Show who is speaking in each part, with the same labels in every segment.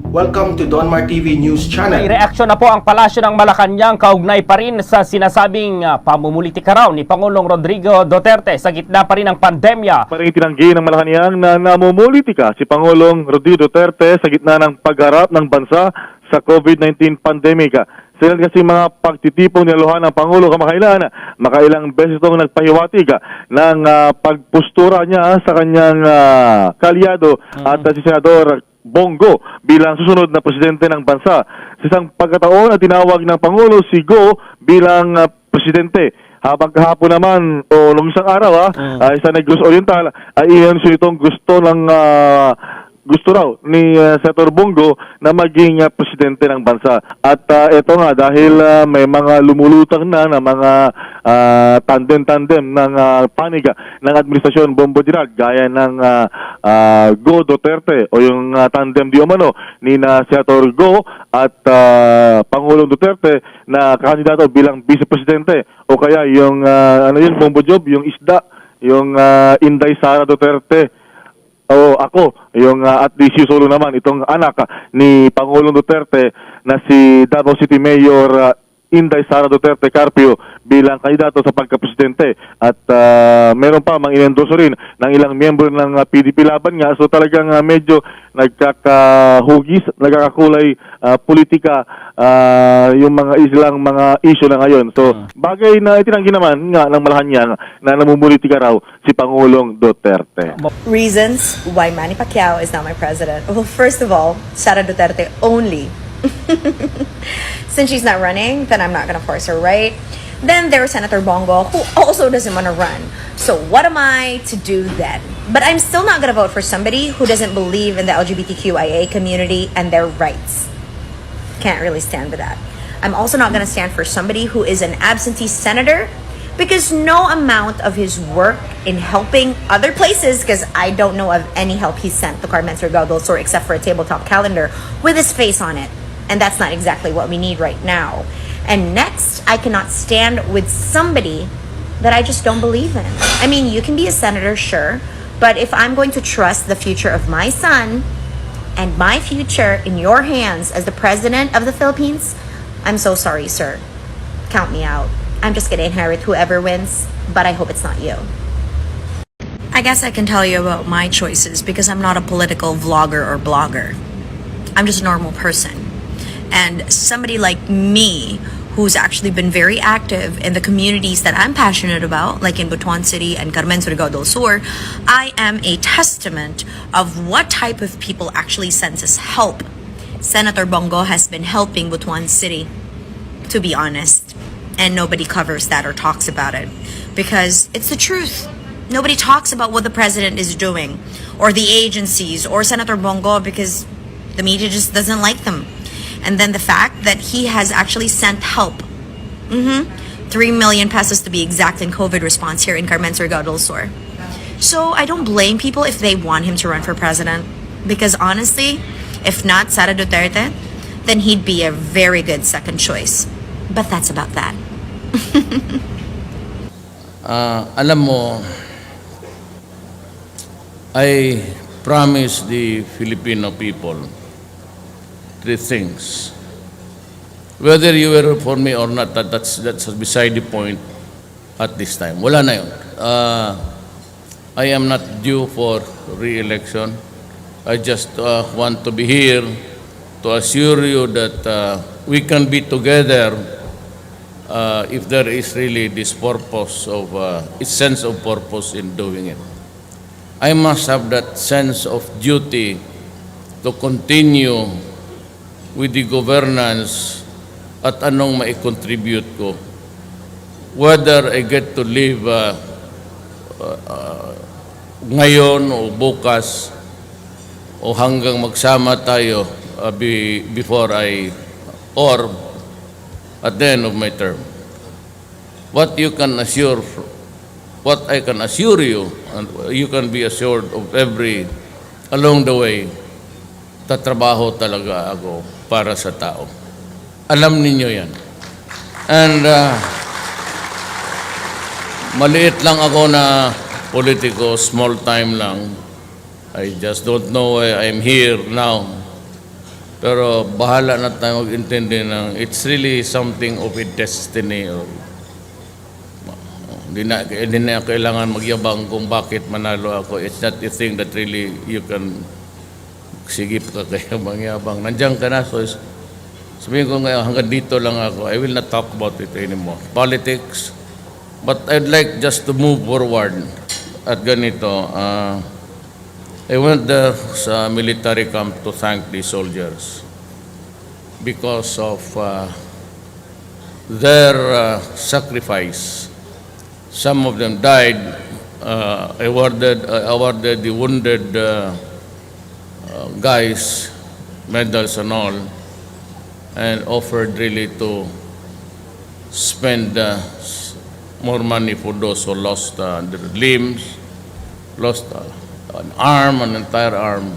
Speaker 1: Welcome to Donmar TV News Channel.
Speaker 2: May reaksyon na po ang palasyo ng Malacanang kaugnay pa rin sa sinasabing pamumulitika raw ni Pangulong Rodrigo Duterte sa gitna pa rin ng pandemya.
Speaker 3: Parang itinanggi ng Malacanang na namumulitika si Pangulong Rodrigo Duterte sa gitna ng pagharap ng bansa sa COVID-19 pandemic. Sila kasi mga pagtitipong nilaluhan ng Pangulo kamakailan, makailang beses itong nagpahiwatig ng pagpostura niya sa kanyang kalyado at si Senador Bongo bilang susunod na presidente ng bansa. Sa isang pagkataon na tinawag ng Pangulo si Go bilang presidente. Habang kahapon naman o nung isang araw sa Negros Oriental ay iyon itong gusto raw ni Senator Bongo na maging presidente ng bansa. At ito nga dahil may mga lumulutang na mga tandem-tandem ng panig ng administrasyon Bongbong Dirag gaya ng Go Duterte o yung tandem di umano ni Senator Go at Pangulong Duterte na kandidato bilang vice-presidente o kaya yung Bongbong Job, yung isda, yung Inday Sara Duterte. O ako, yung at least solo naman, itong anak ni Pangulong Duterte na si Davao City Mayor Inday Sara Duterte Carpio bilang kandidato sa pagka-presidente. At meron pa mang inendorso rin ng ilang miyembro ng PDP laban nga. So talagang medyo nagkakahugis, nagkakakulay politika yung mga ilang mga issue na ngayon. So bagay na itinanggi naman nga ng Malacanang na namumulitika raw si Pangulong Duterte.
Speaker 4: Reasons why Manny Pacquiao is not my president. Well, first of all, Sara Duterte only. Since she's not running, then I'm not gonna force her, right? Then there's Senator Bongo, who also doesn't want to run. So what am I to do then? But I'm still not gonna vote for somebody who doesn't believe in the LGBTQIA community and their rights. Can't really stand with that. I'm also not gonna stand for somebody who is an absentee senator, because no amount of his work in helping other places, because I don't know of any help he sent to Carmen Surgado Sur except for a tabletop calendar with his face on it. And that's not exactly what we need right now. And next, I cannot stand with somebody that I just don't believe in. I mean, you can be a senator, sure, but if I'm going to trust the future of my son and my future in your hands as the president of the Philippines, I'm so sorry, sir. Count me out. I'm just gonna inherit whoever wins, but I hope it's not you. I guess I can tell you about my choices because I'm not a political vlogger or blogger. I'm just a normal person. And somebody like me who's actually been very active in the communities that I'm passionate about, like in Butuan City and Carmen Surigao del Sur, I am a testament of what type of people actually sends us help. Senator Bongo has been helping Butuan City, to be honest. And nobody covers that or talks about it because it's the truth. Nobody talks about what the president is doing or the agencies or Senator Bongo because the media just doesn't like them. And then the fact that he has actually sent help. 3 million pesos to be exact in COVID response here in Carmen Surigao del Sur. So I don't blame people if they want him to run for president because honestly, if not Sara Duterte, then he'd be a very good second choice. But that's about that.
Speaker 5: Alam mo, I promise the Filipino people 3 things. Whether you were for me or not, that's beside the point at this time. Wala na yun. I am not due for re-election. I just want to be here to assure you that we can be together if there is really this purpose of its sense of purpose in doing it. I must have that sense of duty to continue with the governance at anong mai-contribute ko. Whether I get to live ngayon o bukas o hanggang magsama tayo before or at the end of my term. What I can assure you, and you can be assured of along the way, tatrabaho talaga ako para sa tao. Alam ninyo yan. And maliit lang ako na politiko, small time lang. I just don't know why I'm here now. Pero bahala na tayo mag-intindi ng it's really something of a destiny. Or, hindi na kailangan magyabang kung bakit manalo ako. It's not a thing that really you can sigip ka kaya mangyabang. Nandiyan ka na, so sabihin ko ngayon, hanggang dito lang ako. I will not talk about it anymore. Politics. But I'd like just to move forward at ganito. I went there sa military camp to thank the soldiers because of their sacrifice. Some of them died. I awarded the wounded guys medals and all, and offered really to spend more money for those who lost their limbs, lost an arm, an entire arm.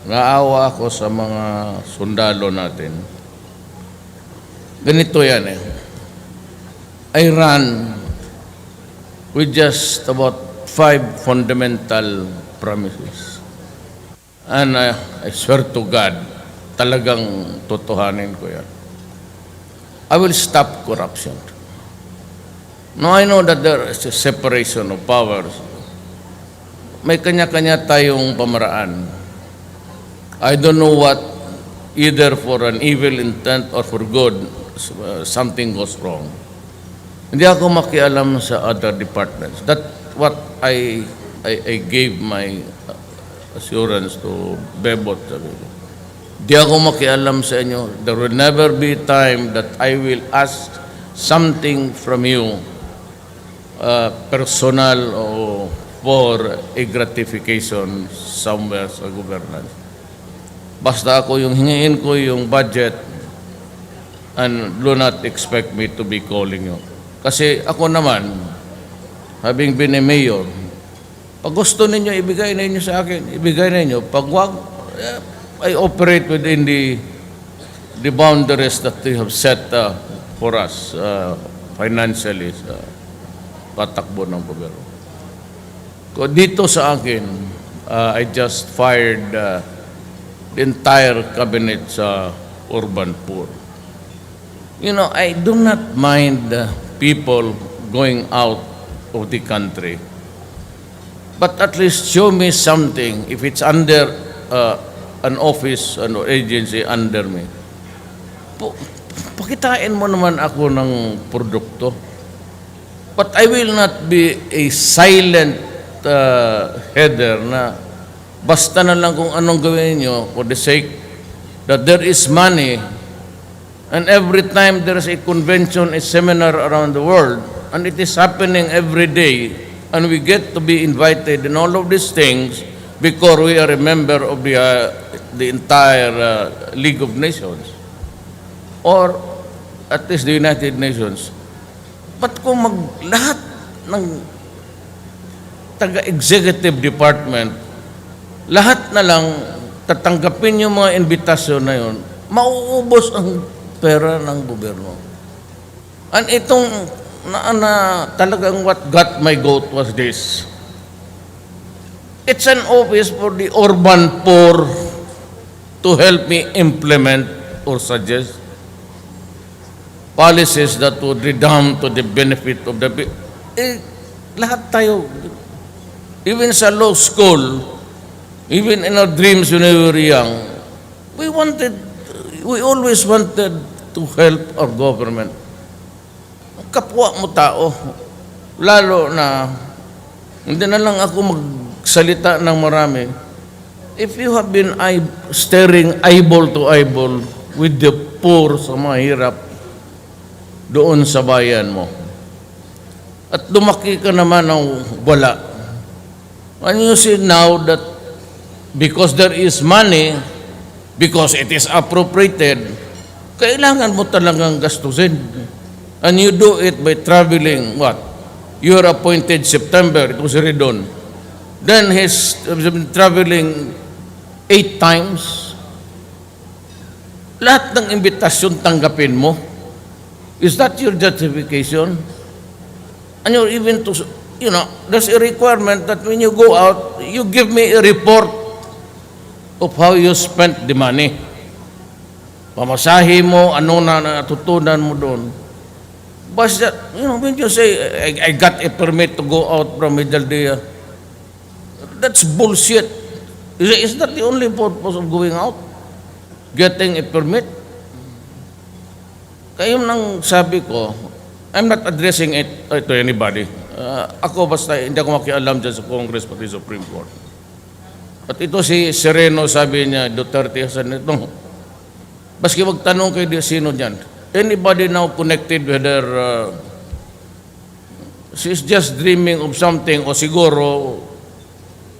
Speaker 5: Naawa ako sa mga sundalo natin. Ganito yan eh. I ran with just about 5 fundamental promises. And I swear to God, talagang totohanin ko yan. I will stop corruption. Now, I know that there is a separation of powers. May kanya-kanya tayong pamaraan. I don't know what, either for an evil intent or for good, something goes wrong. Hindi ako makialam sa other departments. That's what I gave my assurance to Bebot. Hindi ako makialam sa inyo. There will never be a time that I will ask something from you personal o for a gratification somewhere sa governance. Basta ako yung hingiin ko yung budget and do not expect me to be calling you. Kasi ako naman, having been a mayor, pag gusto ninyo, ibigay ninyo sa akin, ibigay ninyo. Pag wag, I operate within the boundaries that they have set for us financially sa patakbo ng gobyerno. Dito sa akin, I just fired the entire cabinet sa urban poor. You know, I do not mind people going out of the country. But at least show me something if it's under an office, an agency under me. Pakitain mo naman ako ng produkto. But I will not be a silent header na basta na lang kung anong gawin nyo for the sake that there is money, and every time there is a convention, a seminar around the world, and it is happening every day, and we get to be invited in all of these things because we are a member of the entire League of Nations or at least the United Nations. But kung lahat ng taga-executive department, lahat na lang tatanggapin yung mga invitasyon na yun, mauubos ang pera ng gobyerno. And itong talagang what got my goat was this. It's an office for the urban poor to help me implement or suggest policies that would redound to the benefit of the people. Lahat tayo, even sa law school, even in our dreams when we were young, we always wanted to help our government. Kapwa mo tao, lalo na hindi na lang ako magsalita ng marami. If you have been staring eyeball to eyeball with the poor sa mga hirap doon sa bayan mo, at lumaki ka naman ng wala, and you see now that because there is money, because it is appropriated, kailangan mo talagang gastusin. And you do it by traveling, what? You are appointed September, it was redone. Then he's been traveling 8 times. Lahat ng imbitasyon tanggapin mo. Is that your justification? And you're there's a requirement that when you go out, you give me a report of how you spent the money. Pamasahe mo, ano na natutunan mo doon. But when you say, I got a permit to go out from Medialdea, that's bullshit. Is that the only purpose of going out? Getting a permit? Kaya nang sabi ko, I'm not addressing it to anybody. Ako basta hindi ako makialam dyan sa Congress pati Supreme Court. At ito si Sereno, sabi niya, Duterte, sabi nito, baski magtanong kay sino dyan. Anybody now connected with her, she's just dreaming of something o siguro,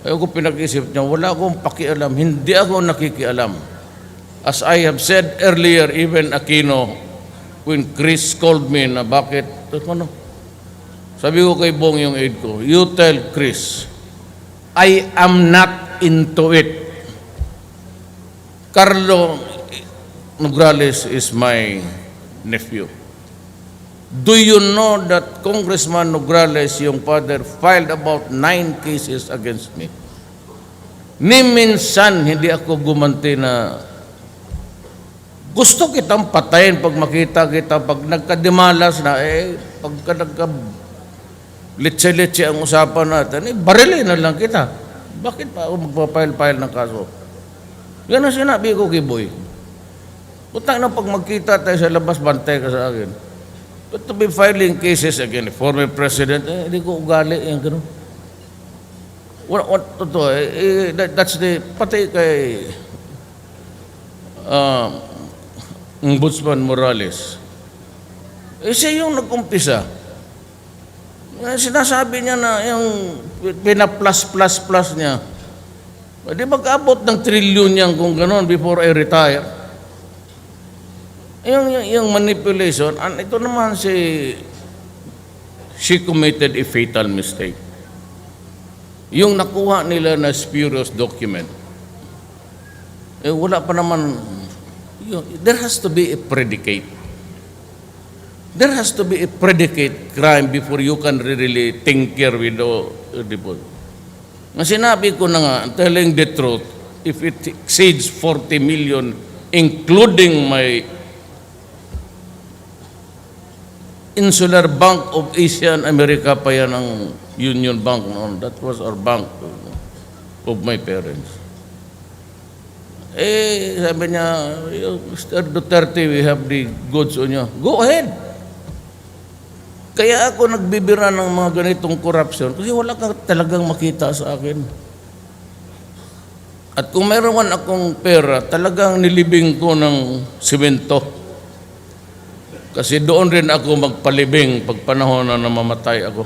Speaker 5: ayaw ko pinag-isip niya, wala akong pakialam, hindi ako nakikialam. As I have said earlier, even Aquino, when Chris called me na bakit, sabi ko kay Bong yung aide ko, you tell Chris, I am not into it. Carlo Nograles is my nephew. Do you know that Congressman Nograles, yung father, filed about 9 cases against me? Ni minsan, hindi ako gumanti na gusto kitang patayin pag makita kita, pag nagkadimalas na, pagka litse-litse ang usapan natin, barilin na lang kita. Bakit pa ako magpapile-file ng kaso? Yan ang sinabi ko kay Boy. Utang na pag magkita tayo sa labas, bantay ka sa akin. But to be filing cases against former president, hindi ko ugali yung gano'n. That's the, pati kay Ombudsman Morales. Siya yung nag-umpisa. Sinasabi niya na yung pina-plus niya. Di mag-abot ng trilyon yan kung gano'n before I retire. Yung manipulation, ito naman she committed a fatal mistake. Yung nakuha nila na spurious document, wala pa naman, there has to be a predicate. There has to be a predicate crime before you can really tinker with the ball. Nga sinabi ko na nga, telling the truth, if it exceeds 40 million, including my Insular Bank of Asia and America pa yan ang Union Bank noon. That was our bank of my parents. Sabi niya, Mr. Duterte, we have the goods on you. Go ahead. Kaya ako nagbibira ng mga ganitong corruption kasi wala ka talagang makita sa akin. At kung meron akong pera, talagang nilibing ko ng simento. Kasi doon rin ako magpalibing pag panahon na namamatay ako.